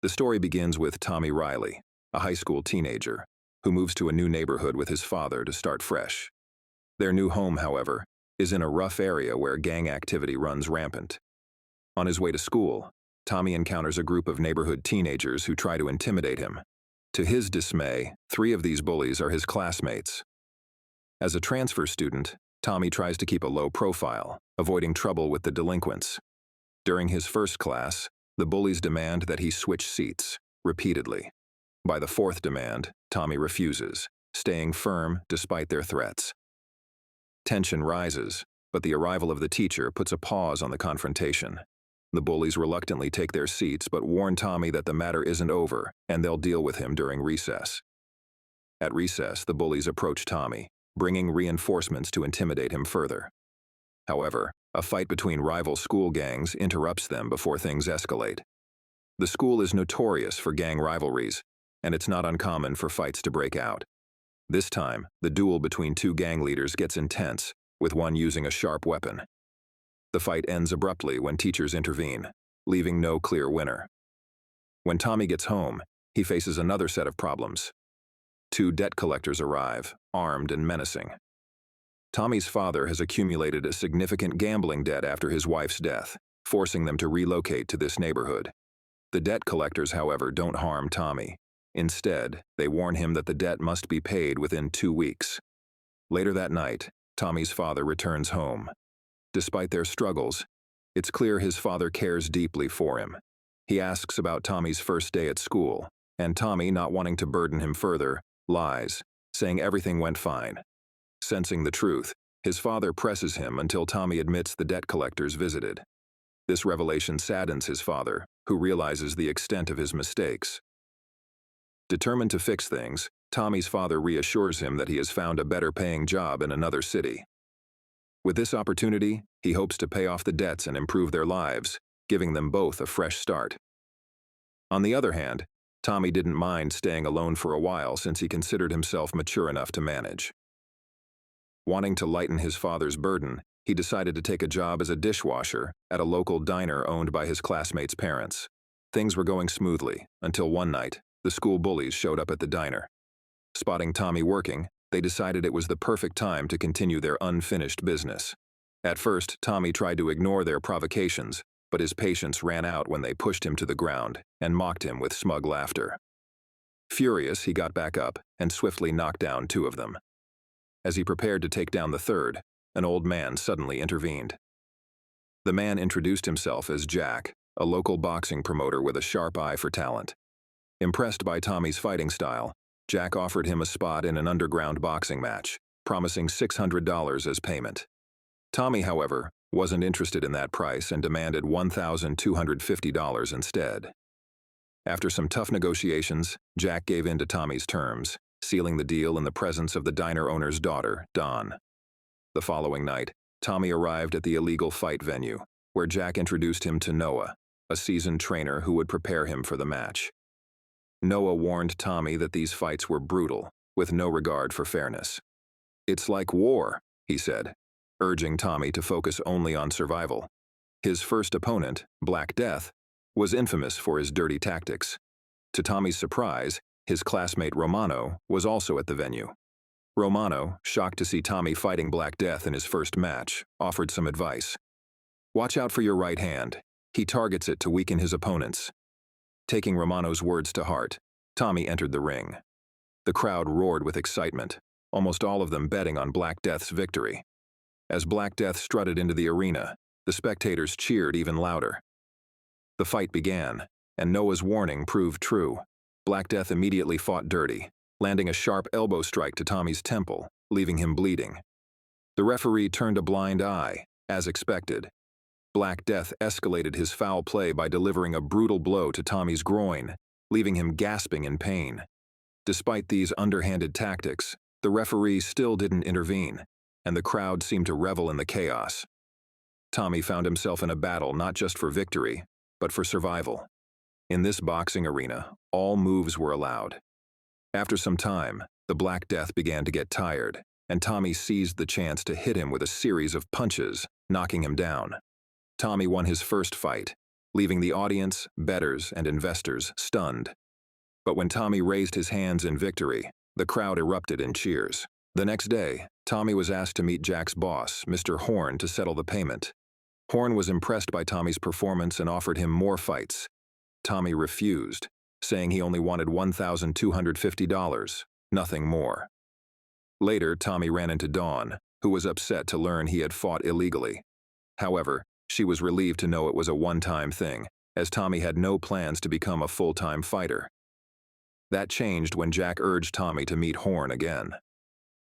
The story begins with Tommy Riley, a high school teenager, who moves to a new neighborhood with his father to start fresh. Their new home, however, is in a rough area where gang activity runs rampant. On his way to school, Tommy encounters a group of neighborhood teenagers who try to intimidate him. To his dismay, 3 of these bullies are his classmates. As a transfer student, Tommy tries to keep a low profile, avoiding trouble with the delinquents. During his first class, the bullies demand that he switch seats, repeatedly. By the 4th demand, Tommy refuses, staying firm despite their threats. Tension rises, but the arrival of the teacher puts a pause on the confrontation. The bullies reluctantly take their seats but warn Tommy that the matter isn't over and they'll deal with him during recess. At recess, the bullies approach Tommy, bringing reinforcements to intimidate him further. However, a fight between rival school gangs interrupts them before things escalate. The school is notorious for gang rivalries, and it's not uncommon for fights to break out. This time, the duel between 2 gang leaders gets intense, with one using a sharp weapon. The fight ends abruptly when teachers intervene, leaving no clear winner. When Tommy gets home, he faces another set of problems. 2 debt collectors arrive, armed and menacing. Tommy's father has accumulated a significant gambling debt after his wife's death, forcing them to relocate to this neighborhood. The debt collectors, however, don't harm Tommy. Instead, they warn him that the debt must be paid within 2 weeks. Later that night, Tommy's father returns home. Despite their struggles, it's clear his father cares deeply for him. He asks about Tommy's first day at school, and Tommy, not wanting to burden him further, lies, saying everything went fine. Sensing the truth, his father presses him until Tommy admits the debt collectors visited. This revelation saddens his father, who realizes the extent of his mistakes. Determined to fix things, Tommy's father reassures him that he has found a better-paying job in another city. With this opportunity, he hopes to pay off the debts and improve their lives, giving them both a fresh start. On the other hand, Tommy didn't mind staying alone for a while since he considered himself mature enough to manage. Wanting to lighten his father's burden, he decided to take a job as a dishwasher at a local diner owned by his classmates' parents. Things were going smoothly, until one night, the school bullies showed up at the diner. Spotting Tommy working, they decided it was the perfect time to continue their unfinished business. At first, Tommy tried to ignore their provocations, but his patience ran out when they pushed him to the ground and mocked him with smug laughter. Furious, he got back up and swiftly knocked down 2 of them. As he prepared to take down the 3rd, an old man suddenly intervened. The man introduced himself as Jack, a local boxing promoter with a sharp eye for talent. Impressed by Tommy's fighting style, Jack offered him a spot in an underground boxing match, promising $600 as payment. Tommy, however, wasn't interested in that price and demanded $1,250 instead. After some tough negotiations, Jack gave in to Tommy's terms, sealing the deal in the presence of the diner owner's daughter, Dawn. The following night, Tommy arrived at the illegal fight venue, where Jack introduced him to Noah, a seasoned trainer who would prepare him for the match. Noah warned Tommy that these fights were brutal, with no regard for fairness. "It's like war," he said, urging Tommy to focus only on survival. His first opponent, Black Death, was infamous for his dirty tactics. To Tommy's surprise, his classmate Romano was also at the venue. Romano, shocked to see Tommy fighting Black Death in his first match, offered some advice. "Watch out for your right hand. He targets it to weaken his opponents." Taking Romano's words to heart, Tommy entered the ring. The crowd roared with excitement, almost all of them betting on Black Death's victory. As Black Death strutted into the arena, the spectators cheered even louder. The fight began, and Noah's warning proved true. Black Death immediately fought dirty, landing a sharp elbow strike to Tommy's temple, leaving him bleeding. The referee turned a blind eye, as expected. Black Death escalated his foul play by delivering a brutal blow to Tommy's groin, leaving him gasping in pain. Despite these underhanded tactics, the referee still didn't intervene, and the crowd seemed to revel in the chaos. Tommy found himself in a battle not just for victory, but for survival. In this boxing arena, all moves were allowed. After some time, the Black Death began to get tired, and Tommy seized the chance to hit him with a series of punches, knocking him down. Tommy won his first fight, leaving the audience, bettors, and investors stunned. But when Tommy raised his hands in victory, the crowd erupted in cheers. The next day, Tommy was asked to meet Jack's boss, Mr. Horn, to settle the payment. Horn was impressed by Tommy's performance and offered him more fights. Tommy refused, saying he only wanted $1,250, nothing more. Later, Tommy ran into Dawn, who was upset to learn he had fought illegally. However, she was relieved to know it was a one-time thing, as Tommy had no plans to become a full-time fighter. That changed when Jack urged Tommy to meet Horn again.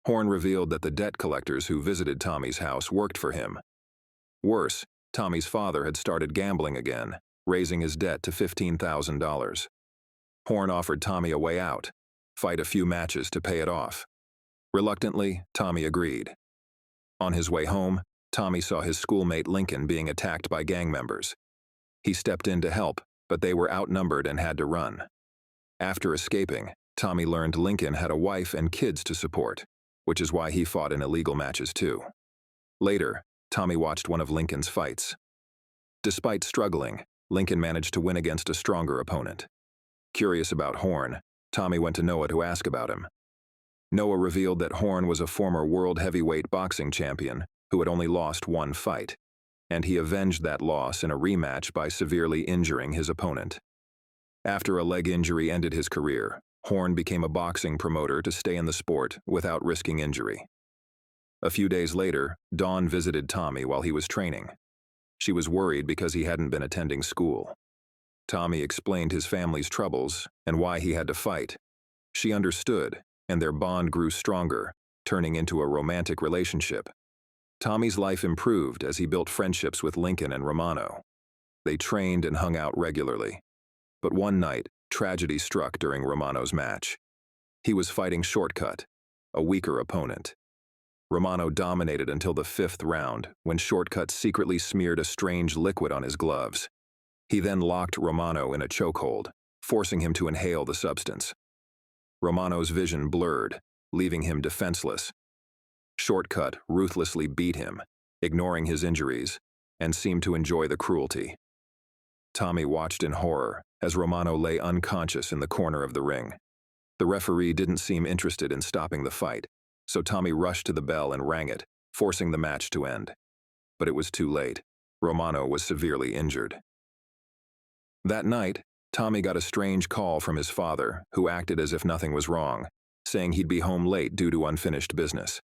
Horn revealed that the debt collectors who visited Tommy's house worked for him. Worse, Tommy's father had started gambling again, raising his debt to $15,000. Horn offered Tommy a way out, fight a few matches to pay it off. Reluctantly, Tommy agreed. On his way home, Tommy saw his schoolmate Lincoln being attacked by gang members. He stepped in to help, but they were outnumbered and had to run. After escaping, Tommy learned Lincoln had a wife and kids to support, which is why he fought in illegal matches too. Later, Tommy watched one of Lincoln's fights. Despite struggling, Lincoln managed to win against a stronger opponent. Curious about Horn, Tommy went to Noah to ask about him. Noah revealed that Horn was a former world heavyweight boxing champion who had only lost one fight, and he avenged that loss in a rematch by severely injuring his opponent. After a leg injury ended his career, Horn became a boxing promoter to stay in the sport without risking injury. A few days later, Dawn visited Tommy while he was training. She was worried because he hadn't been attending school. Tommy explained his family's troubles and why he had to fight. She understood, and their bond grew stronger, turning into a romantic relationship. Tommy's life improved as he built friendships with Lincoln and Romano. They trained and hung out regularly. But one night, tragedy struck during Romano's match. He was fighting Shortcut, a weaker opponent. Romano dominated until the 5th round, when Shortcut secretly smeared a strange liquid on his gloves. He then locked Romano in a chokehold, forcing him to inhale the substance. Romano's vision blurred, leaving him defenseless. Shortcut ruthlessly beat him, ignoring his injuries, and seemed to enjoy the cruelty. Tommy watched in horror as Romano lay unconscious in the corner of the ring. The referee didn't seem interested in stopping the fight, so Tommy rushed to the bell and rang it, forcing the match to end. But it was too late. Romano was severely injured. That night, Tommy got a strange call from his father, who acted as if nothing was wrong, saying he'd be home late due to unfinished business.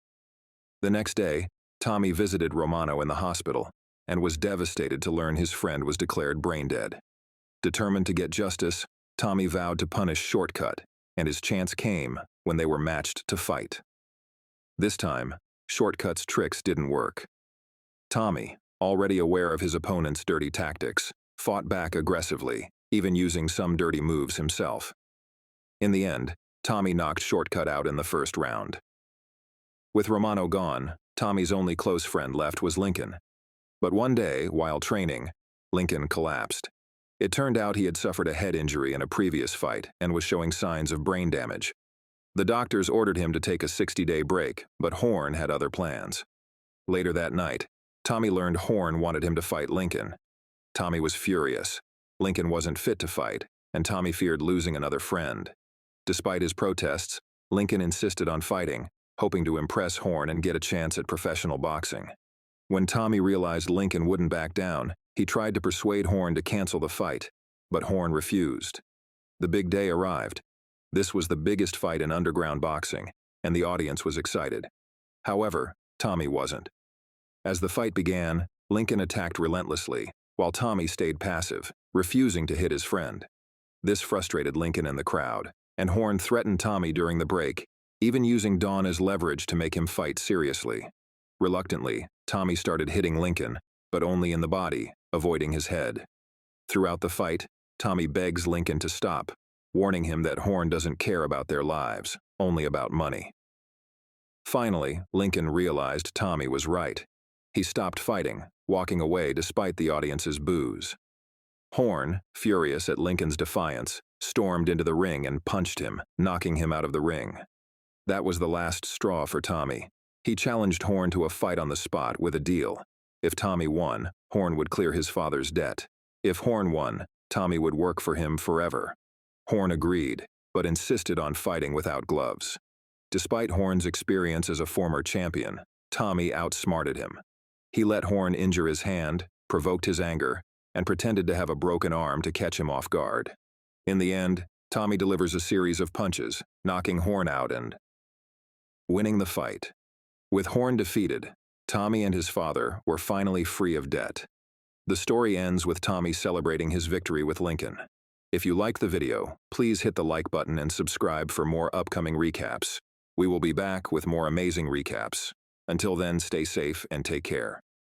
The next day, Tommy visited Romano in the hospital and was devastated to learn his friend was declared brain dead. Determined to get justice, Tommy vowed to punish Shortcut, and his chance came when they were matched to fight. This time, Shortcut's tricks didn't work. Tommy, already aware of his opponent's dirty tactics, fought back aggressively, even using some dirty moves himself. In the end, Tommy knocked Shortcut out in the 1st round. With Romano gone, Tommy's only close friend left was Lincoln. But one day, while training, Lincoln collapsed. It turned out he had suffered a head injury in a previous fight and was showing signs of brain damage. The doctors ordered him to take a 60-day break, but Horn had other plans. Later that night, Tommy learned Horn wanted him to fight Lincoln. Tommy was furious. Lincoln wasn't fit to fight, and Tommy feared losing another friend. Despite his protests, Lincoln insisted on fighting, hoping to impress Horn and get a chance at professional boxing. When Tommy realized Lincoln wouldn't back down, he tried to persuade Horn to cancel the fight, but Horn refused. The big day arrived. This was the biggest fight in underground boxing, and the audience was excited. However, Tommy wasn't. As the fight began, Lincoln attacked relentlessly, while Tommy stayed passive, refusing to hit his friend. This frustrated Lincoln and the crowd, and Horn threatened Tommy during the break, even using Dawn as leverage to make him fight seriously. Reluctantly, Tommy started hitting Lincoln, but only in the body, avoiding his head. Throughout the fight, Tommy begs Lincoln to stop, warning him that Horn doesn't care about their lives, only about money. Finally, Lincoln realized Tommy was right. He stopped fighting, walking away despite the audience's boos. Horn, furious at Lincoln's defiance, stormed into the ring and punched him, knocking him out of the ring. That was the last straw for Tommy. He challenged Horn to a fight on the spot with a deal. If Tommy won, Horn would clear his father's debt. If Horn won, Tommy would work for him forever. Horn agreed, but insisted on fighting without gloves. Despite Horn's experience as a former champion, Tommy outsmarted him. He let Horn injure his hand, provoked his anger, and pretended to have a broken arm to catch him off guard. In the end, Tommy delivers a series of punches, knocking Horn out and winning the fight. With Horn defeated, Tommy and his father were finally free of debt. The story ends with Tommy celebrating his victory with Lincoln. If you liked the video, please hit the like button and subscribe for more upcoming recaps. We will be back with more amazing recaps. Until then, stay safe and take care.